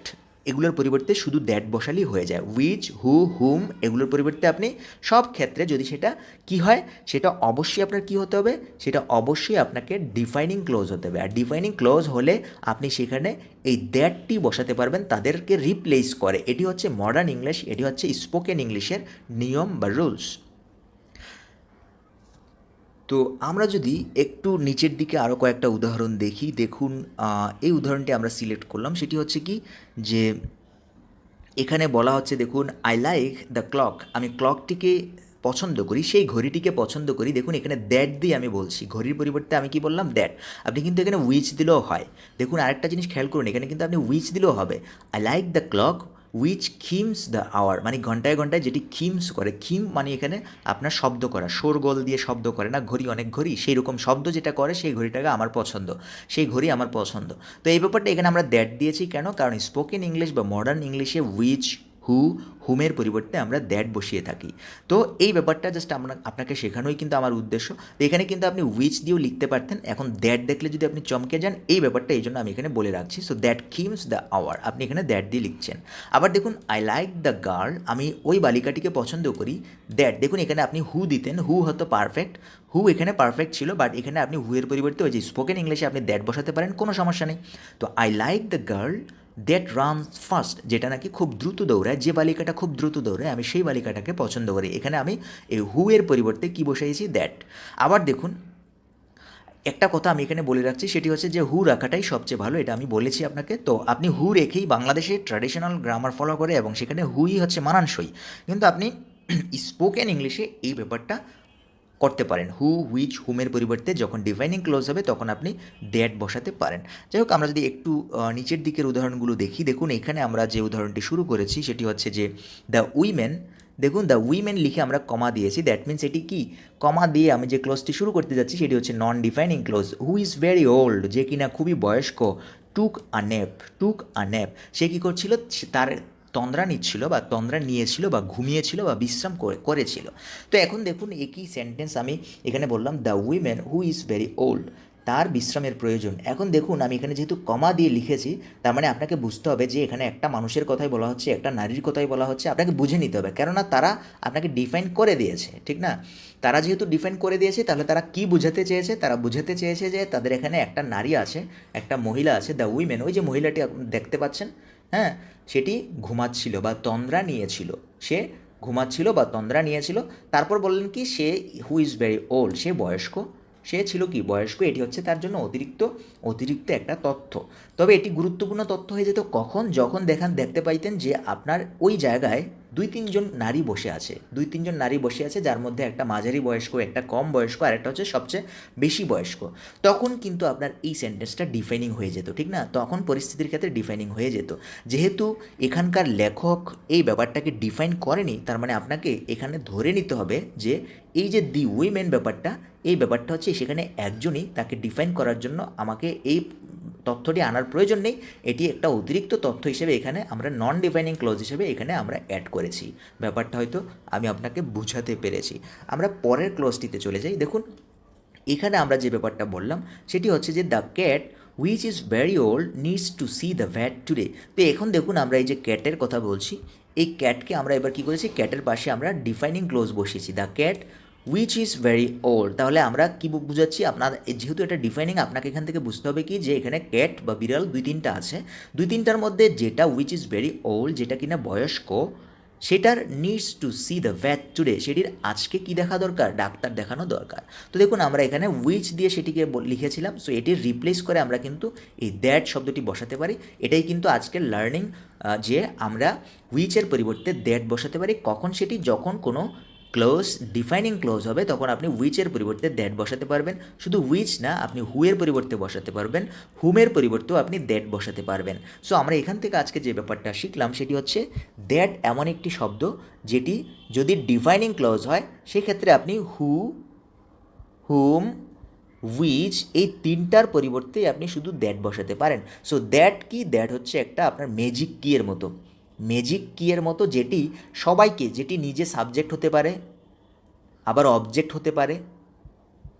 এগুলোর পরিবর্তে শুধু দ্যাট বসালেই হয়ে যায়। উইচ, হু, হুম, এগুলোর পরিবর্তে আপনি সব ক্ষেত্রে যদি সেটা কি হয়, সেটা অবশ্যই আপনার কি হতে হবে, সেটা অবশ্যই আপনাকে ডিফাইনিং ক্লোজ হতে হবে। আর ডিফাইনিং ক্লোজ হলে আপনি সেখানে এই দ্যাটটি বসাতে পারবেন, তাদেরকে রিপ্লেস করে। এটি হচ্ছে মডার্ন ইংলিশ, এটি হচ্ছে স্পোকেন ইংলিশের নিয়ম বা রুলস। তো আমরা যদি একটু নিচের দিকে আরও কয়েকটা উদাহরণ দেখি, দেখুন এই উদাহরণটি আমরা সিলেক্ট করলাম, সেটি হচ্ছে কি, যে এখানে বলা হচ্ছে, দেখুন আই লাইক দ্য ক্লক, আমি ক্লকটিকে পছন্দ করি, সেই ঘড়িটিকে পছন্দ করি। দেখুন এখানে দ্যাট দিয়ে আমি বলছি, ঘড়ির পরিবর্তে আমি কি বললাম, দ্যাট। আপনি কিন্তু এখানে উইচ দিলেও হয়। দেখুন আরেকটা জিনিস খেয়াল করুন, এখানে কিন্তু আপনি উইচ দিলেও হবে। I like the clock which chimes the hour, মানে ঘন্টায় ঘন্টায় যেটি খিমস করে, খিম মানে এখানে আপনার শব্দ করা, শোরগোল দিয়ে শব্দ করে না, ঘড়ি অনেক ঘড়ি, সেই রকম শব্দ যেটা করে, সেই ঘড়িটাকে আমার পছন্দ, সেই ঘড়ি আমার পছন্দ। তো এই ব্যাপারটা এখানে আমরা দ্যাট দিয়েছি কেন, কারণ স্পোকেন ইংলিশ বা মডার্ন ইংলিশে উইচ, হুমের পরিবর্তে আমরা দ্যাট বসিয়ে থাকি। তো এই ব্যাপারটা জাস্ট আপনাকে শেখানোই কিন্তু আমার উদ্দেশ্য। তো এখানে কিন্তু আপনি উইচ দিয়েও লিখতে পারতেন, এখন দ্যাট দেখলে যদি আপনি চমকে যান, এই ব্যাপারটা এই জন্য আমি এখানে বলে রাখছি। সো দ্যাট কিমস দ্য আওয়ার, আপনি এখানে দ্যাট দিয়ে লিখছেন। আবার দেখুন আই লাইক দ্য গার্ল, আমি ওই বালিকাটিকে পছন্দ করি, দ্যাট। দেখুন এখানে আপনি হু দিতেন, হু হতো পারফেক্ট, হু এখানে পারফেক্ট ছিল, বাট এখানে আপনি হু এর পরিবর্তে ওই যে স্পোকেন ইংলিশে আপনি দ্যাট বসাতে পারেন, কোনো সমস্যা নেই। তো I like the girl that runs fast, যেটা নাকি খুব দ্রুত দৌড়ায়, যে বালিকাটা খুব দ্রুত দৌড়ায়, আমি সেই বালিকাটাকে পছন্দ করি। এখানে আমি এই হু এর পরিবর্তে কী বসাইছি, দ্যাট। আবার দেখুন একটা কথা আমি এখানে বলে রাখছি, সেটি হচ্ছে যে হু রাখাটাই সবচেয়ে ভালো, এটা আমি বলেছি আপনাকে। তো আপনি হু রেখেই বাংলাদেশের ট্র্যাডিশনাল গ্রামার ফলো করে, এবং সেখানে হুই হচ্ছে মানানসই, কিন্তু আপনি স্পোকেন ইংলিশে এই ব্যাপারটা করতে পারেন। হু, হুইচ, হুমের পরিবর্তে যখন ডিফাইনিং ক্লোজ হবে তখন আপনি দ্যাট বসাতে পারেন। যাই হোক, আমরা যদি একটু নিচের দিকের উদাহরণগুলো দেখি, দেখুন এখানে আমরা যে উদাহরণটি শুরু করেছি সেটি হচ্ছে যে দ্য উইমেন। দেখুন দ্য উইমেন লিখে আমরা কমা দিয়েছি, দ্যাট মিনস এটি কি, কমা দিয়ে আমি যে ক্লোজটি শুরু করতে যাচ্ছি সেটি হচ্ছে non defining clause. Who is very old, যে কিনা খুবই বয়স্ক, টুক আ ন্যাপ, সে কী করছিল, তার তন্দ্রা নিচ্ছিল বা তন্দ্রা নিয়েছিল বা ঘুমিয়েছিল বা বিশ্রাম করেছিল। তো এখন দেখুন একই সেন্টেন্স আমি এখানে বললাম, the women who is very old, তার বিশ্রামের প্রয়োজন। এখন দেখুন আমি এখানে যেহেতু কমা দিয়ে লিখেছি, তার মানে আপনাকে বুঝতে হবে যে এখানে একটা মানুষের কথাই বলা হচ্ছে, একটা নারীর কথাই বলা হচ্ছে, আপনাকে বুঝে নিতে হবে, কেননা তারা আপনাকে ডিফাইন করে দিয়েছে, ঠিক না? তারা যেহেতু ডিফাইন করে দিয়েছে, তাহলে তারা কি বোঝাতে চেয়েছে? তারা বোঝাতে চেয়েছে যে তাদের এখানে একটা নারী আছে, একটা মহিলা আছে, দ্য উইমেন, ওই যে মহিলাটি আপনি দেখতে পাচ্ছেন, হ্যাঁ, সেটি ঘুমাচ্ছিল বা তন্দ্রা নিয়েছিল, সে ঘুমাচ্ছিল বা তন্দ্রা নিয়েছিল। তারপর বললেন কি, সে হু ইজ ভেরি ওল্ড, সে বয়স্ক, সে ছিল কি বয়স্ক, এটি হচ্ছে তার জন্য অতিরিক্ত অতিরিক্ত একটা তথ্য। তবে এটি গুরুত্বপূর্ণ তথ্য হয়ে যেত কখন, যখন দেখতে পাইতেন যে আপনার ওই জায়গায় দুই তিনজন নারী বসে আছে, দুই তিনজন নারী বসে আছে, যার মধ্যে একটা মাঝারি বয়স্ক, একটা কম বয়স্ক, আর একটা হচ্ছে সবচেয়ে বেশি বয়স্ক। তখন কিন্তু আপনার এই সেন্টেন্সটা ডিফাইনিং হয়ে যেত, ঠিক না? তখন পরিস্থিতির ক্ষেত্রে ডিফাইনিং হয়ে যেত। যেহেতু এখানকার লেখক এই ব্যাপারটাকে ডিফাইন করেনি, তার মানে আপনাকে এখানে ধরে নিতে হবে যে এই যে দি উইমেন ব্যাপারটা, এই ব্যাপারটা হচ্ছে সেখানে একজনই, তাকে ডিফাইন করার জন্য আমাকে এই তথ্যটি আনার প্রয়োজন নেই, এটি একটা অতিরিক্ত তথ্য হিসেবে এখানে আমরা নন ডিফাইনিং ক্লজ হিসেবে এখানে আমরা অ্যাড করেছি। ব্যাপারটা হয়তো আমি আপনাকে বুঝাতে পেরেছি। আমরা পরের ক্লজটিতে চলে যাই। দেখুন এখানে আমরা যে ব্যাপারটা বললাম সেটি হচ্ছে যে the cat which is very old needs to C the VAT today. তো এখন দেখুন আমরা এই যে ক্যাটের কথা বলছি, এই ক্যাটকে আমরা এবার কী করেছি, ক্যাটের পাশে আমরা ডিফাইনিং ক্লোজ বসিয়েছি, the cat which is very old. তাহলে আমরা কী বুঝাচ্ছি, আপনার যেহেতু এটা ডিফাইনিং, আপনাকে এখান থেকে বুঝতে হবে কি যে এখানে ক্যাট বা বিড়াল দুই তিনটা আছে, দুই তিনটার মধ্যে যেটা হুইচ ইজ ভেরি ওল্ড, যেটা কিনা বয়স্ক, সেটার needs to C the VAT today, সেটির আজকে কি দেখা দরকার, ডাক্তার দেখানো দরকার। তো দেখুন আমরা এখানে উইচ দিয়ে সেটিকে লিখেছিলাম, সো এটির রিপ্লেস করে আমরা কিন্তু এই দ্যাট শব্দটি বসাতে পারি। এটাই কিন্তু আজকের লার্নিং, যে আমরা উইচের পরিবর্তে দ্যাট বসাতে পারি। কখন সেটি, যখন কোনো ক্লোজ ডিফাইনিং ক্লোজ হবে তখন আপনি উইচের পরিবর্তে দ্যাট বসাতে পারবেন। শুধু উইচ না, আপনি হুয়ের পরিবর্তে বসাতে পারবেন, হুমের পরিবর্তেও আপনি দ্যাট বসাতে পারবেন। সো আমরা এখান থেকে আজকে যে ব্যাপারটা শিখলাম সেটি হচ্ছে দ্যাট এমন একটি শব্দ যেটি যদি ডিফাইনিং ক্লোজ হয় সেক্ষেত্রে আপনি হু, হুম, উইচ এই তিনটার পরিবর্তে আপনি শুধু দ্যাট বসাতে পারেন। সো দ্যাট কি, দ্যাট হচ্ছে একটা আপনার ম্যাজিক কিয়ের মতো, ম্যাজিক কিয়ের মতো, যেটি সবাইকে, যেটি নিজে সাবজেক্ট হতে পারে আবার অবজেক্ট হতে পারে।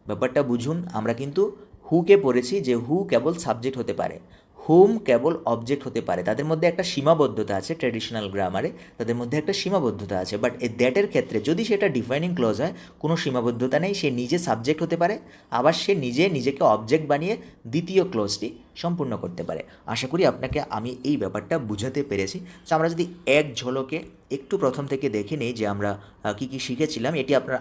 ব্যাপারটা বুঝুন, আমরা কিন্তু হুকে পড়েছি যে হু কেবল সাবজেক্ট হতে পারে, হুম কেবল অবজেক্ট হতে পারে। তাদের মধ্যে একটা সীমাবদ্ধতা আছে, ট্র্যাডিশনাল গ্রামারে তাদের মধ্যে একটা সীমাবদ্ধতা আছে, বাট এই দ্যাটের ক্ষেত্রে যদি সেটা ডিফাইনিং ক্লজ হয় কোনো সীমাবদ্ধতা নেই, সে নিজে সাবজেক্ট হতে পারে, আবার সে নিজেকে অবজেক্ট বানিয়ে দ্বিতীয় ক্লজটি সম্পূর্ণ করতে পারে। আশা করি আপনাকে আমি এই ব্যাপারটা বুঝাতে পেরেছি। তো আমরা যদি এক ঝলকে একটু প্রথম থেকে দেখে নিই যে আমরা কী কী শিখেছিলাম। এটি আপনার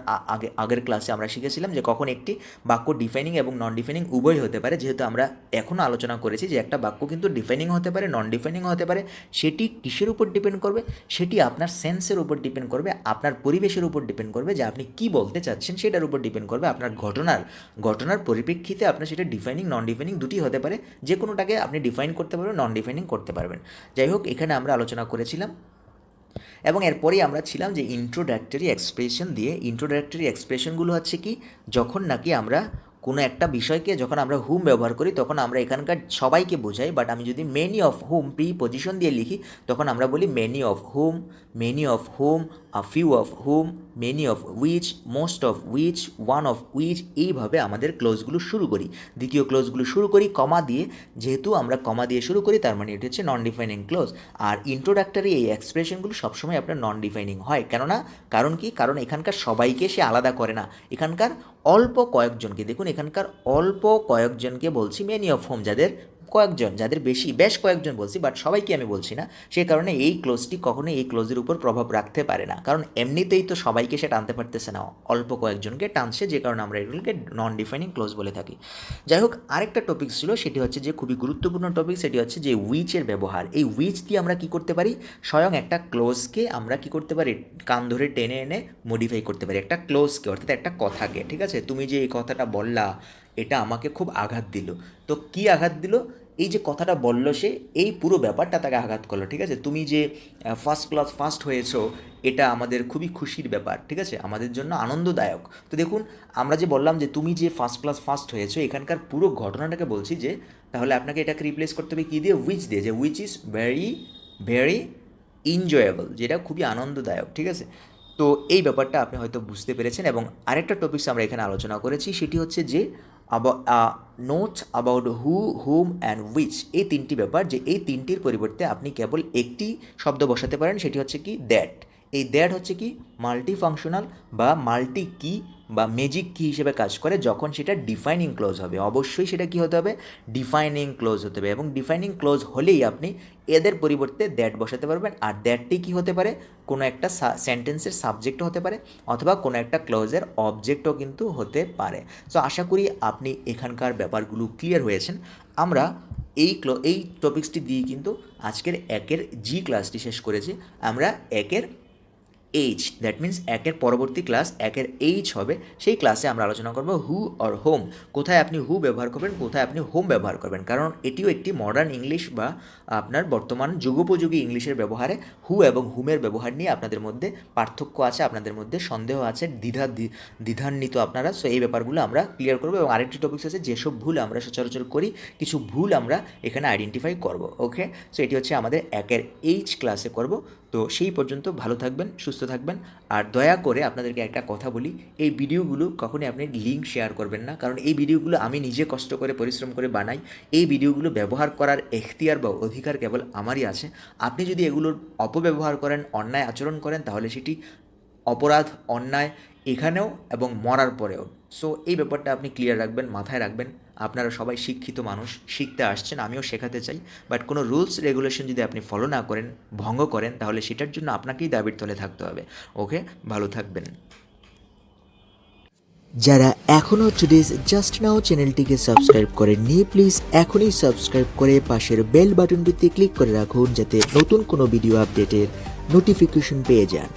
আগের ক্লাসে আমরা শিখেছিলাম যে কখন একটি বাক্য ডিফাইনিং এবং নন ডিফাইনিং উভয় হতে পারে। যেহেতু আমরা এখনও আলোচনা করেছি যে একটা বাক্য কিন্তু ডিফাইনিং হতে পারে, নন ডিফাইনিং হতে পারে, সেটি কিসের উপর ডিপেন্ড করবে, সেটি আপনার সেন্সের উপর ডিপেন্ড করবে, আপনার পরিবেশের উপর ডিপেন্ড করবে, যে আপনি কী বলতে চাচ্ছেন সেটার উপর ডিপেন্ড করবে, আপনার ঘটনার পরিপ্রেক্ষিতে আপনার সেটা ডিফাইনিং নন ডিফাইনিং দুটি হতে পারে, যে কোনোটাকে আপনি ডিফাইন করতে পারবেন, নন ডিফাইনিং করতে পারবেন। যাই হোক, এখানে আমরা আলোচনা করেছিলাম এবং এরপরেই আমরা ছিলাম যে ইন্ট্রোডাক্টরি এক্সপ্রেশন দিয়ে। ইন্ট্রোডাক্টরি এক্সপ্রেশনগুলো হচ্ছে কি, যখন নাকি আমরা কোনো একটা বিষয়কে, যখন আমরা হুম ব্যবহার করি তখন আমরা এখানকার সবাইকে বোঝাই, বাট আমি যদি মেনি অফ হুম প্রিপজিশন দিয়ে লিখি তখন আমরা বলি many of hmm, many of hmm, a few of hmm, many of which, most of which, one of which, এইভাবে আমাদের ক্লোজগুলো শুরু করি, দ্বিতীয় ক্লোজগুলো শুরু করি কমা দিয়ে। যেহেতু আমরা কমা দিয়ে শুরু করি তার মানে এটি হচ্ছে নন ডিফাইনিং ক্লোজ। আর ইন্ট্রোডাক্টরি এই এক্সপ্রেশনগুলো সবসময় আপনার নন ডিফাইনিং হয়, কেননা কারণ কি, কারণ এখানকার সবাইকে সে আলাদা করে না, এখানকার অল্প কয়েকজনকে, দেখুন এখানকার অল্প কয়েকজনকে বলছি, মেনি অফ হোম, যাদের কয়েকজন, যাদের বেশ কয়েকজন বলছি, বাট সবাইকে আমি বলছি না। সেই কারণে এই ক্লোজটি কখনোই এই ক্লোজের উপর প্রভাব রাখতে পারে না, কারণ এমনিতেই তো সবাইকে সে টানতে পারতেছে না, অল্প কয়েকজনকে টানছে, যে কারণে আমরা এগুলোকে নন ডিফাইনিং ক্লোজ বলে থাকি। যাই হোক, আরেকটা টপিক ছিল, সেটি হচ্ছে যে খুবই গুরুত্বপূর্ণ টপিক, সেটি হচ্ছে যে উইচের ব্যবহার। এই উইচ দিয়ে আমরা কি করতে পারি, স্বয়ং একটা ক্লোজকে আমরা কি করতে পারি, কান ধরে টেনে এনে মডিফাই করতে পারি একটা ক্লোজকে, অর্থাৎ একটা কথাকে। ঠিক আছে, তুমি যে এই কথাটা বললা এটা আমাকে খুব আঘাত দিল। তো কি আঘাত দিল, এই যে কথাটা বললো সে, এই পুরো ব্যাপারটা তাকে আঘাত করলো। ঠিক আছে, তুমি যে ফার্স্ট ক্লাস ফার্স্ট হয়েছো, এটা আমাদের খুবই খুশির ব্যাপার, ঠিক আছে, আমাদের জন্য আনন্দদায়ক। তো দেখুন আমরা যে বললাম যে তুমি যে ফার্স্ট ক্লাস ফার্স্ট হয়েছো, এখানকার পুরো ঘটনাটাকে বলছি, যে তাহলে আপনাকে এটাকে রিপ্লেস করতে হবে কী দিয়ে, উইচ দিয়ে, যে which is very very enjoyable, যেটা খুবই আনন্দদায়ক। ঠিক আছে, তো এই ব্যাপারটা আপনি হয়তো বুঝতে পেরেছেন। এবং আরেকটা টপিকস আমরা এখানে আলোচনা করেছি, সেটি হচ্ছে যে notes about who, hmm and which, এই তিনটি ব্যাপার, যে এই তিনটির পরিবর্তে আপনি কেবল একটি শব্দ বসাতে পারেন, সেটি হচ্ছে কি দ্যাট। এই দ্যাট হচ্ছে কি মাল্টি ফাংশনাল বা মাল্টি কি বা ম্যাজিক কি হিসেবে কাজ করে যখন সেটা ডিফাইনিং ক্লোজ হবে। অবশ্যই সেটা কি হতে হবে, ডিফাইনিং ক্লোজ হতে হবে, এবং ডিফাইনিং ক্লোজ হলেই আপনি এদের পরিবর্তে দ্যাট বসাতে পারবেন। আর দ্যাটটি কি হতে পারে, কোনো একটা সেন্টেন্সের সাবজেক্টও হতে পারে অথবা কোনো একটা ক্লোজের অবজেক্টও কিন্তু হতে পারে। সো আশা করি আপনি এখানকার ব্যাপারগুলো ক্লিয়ার হয়েছেন। আমরা এই টপিক্সটি দিয়ে কিন্তু আজকের একের জি ক্লাসটি শেষ করেছি। আমরা একের এইচ, দ্যাট মিন্স একের পরবর্তী ক্লাস একের এইচ হবে, সেই ক্লাসে আমরা আলোচনা করব হু অর হোম, কোথায় আপনি হু ব্যবহার করবেন, কোথায় আপনি হোম ব্যবহার করবেন। কারণ এটিও একটি মডার্ন ইংলিশ বা আপনার বর্তমান যুগোপযোগী ইংলিশের ব্যবহারে হু এবং হুমের ব্যবহার নিয়ে আপনাদের মধ্যে পার্থক্য আছে, আপনাদের মধ্যে সন্দেহ আছে, দ্বিধান্বিত আপনারা। সো এই ব্যাপারগুলো আমরা ক্লিয়ার করবো। এবং আরেকটি টপিক্স আছে, যেসব ভুল আমরা সচরাচর করি, কিছু ভুল আমরা এখানে আইডেন্টিফাই করব। ওকে, সো এটি হচ্ছে আমাদের একের এইচ ক্লাসে করব। তো সেই পর্যন্ত ভালো থাকবেন, সুস্থ থাকবেন। আর দয়া করে আপনাদেরকে একটা কথা বলি, এই ভিডিওগুলো কখনই আপনি লিঙ্ক শেয়ার করবেন না, কারণ এই ভিডিওগুলো আমি নিজে কষ্ট করে পরিশ্রম করে বানাই। এই ভিডিওগুলো ব্যবহার করার এখতিয়ার বা অধিকার কেবল আমারই আছে। আপনি যদি এগুলোর অপব্যবহার করেন, অন্যায় আচরণ করেন, তাহলে সেটি অপরাধ, অন্যায় এখানেও এবং মরার পরেও। সো এই ব্যাপারটা আপনি ক্লিয়ার রাখবেন, মাথায় রাখবেন। আপনারা সবাই শিক্ষিত মানুষ, শিখতে আসছেন, আমিও শেখাতে চাই। বাট কোনো রুলস রেগুলেশন যদি আপনি ফলো না করেন, ভঙ্গ করেন, তাহলে সেটার জন্য আপনাকেই দাবির তলে থাকতে হবে। ওকে, ভালো থাকবেন। যারা এখনও টুডেজ জাস্ট নাও চ্যানেলটিকে সাবস্ক্রাইব করেননি, প্লিজ এখনই সাবস্ক্রাইব করে পাশের বেল বাটনটিতে ক্লিক করে রাখুন, যাতে নতুন কোনো ভিডিও আপডেটের নোটিফিকেশন পেয়ে যান।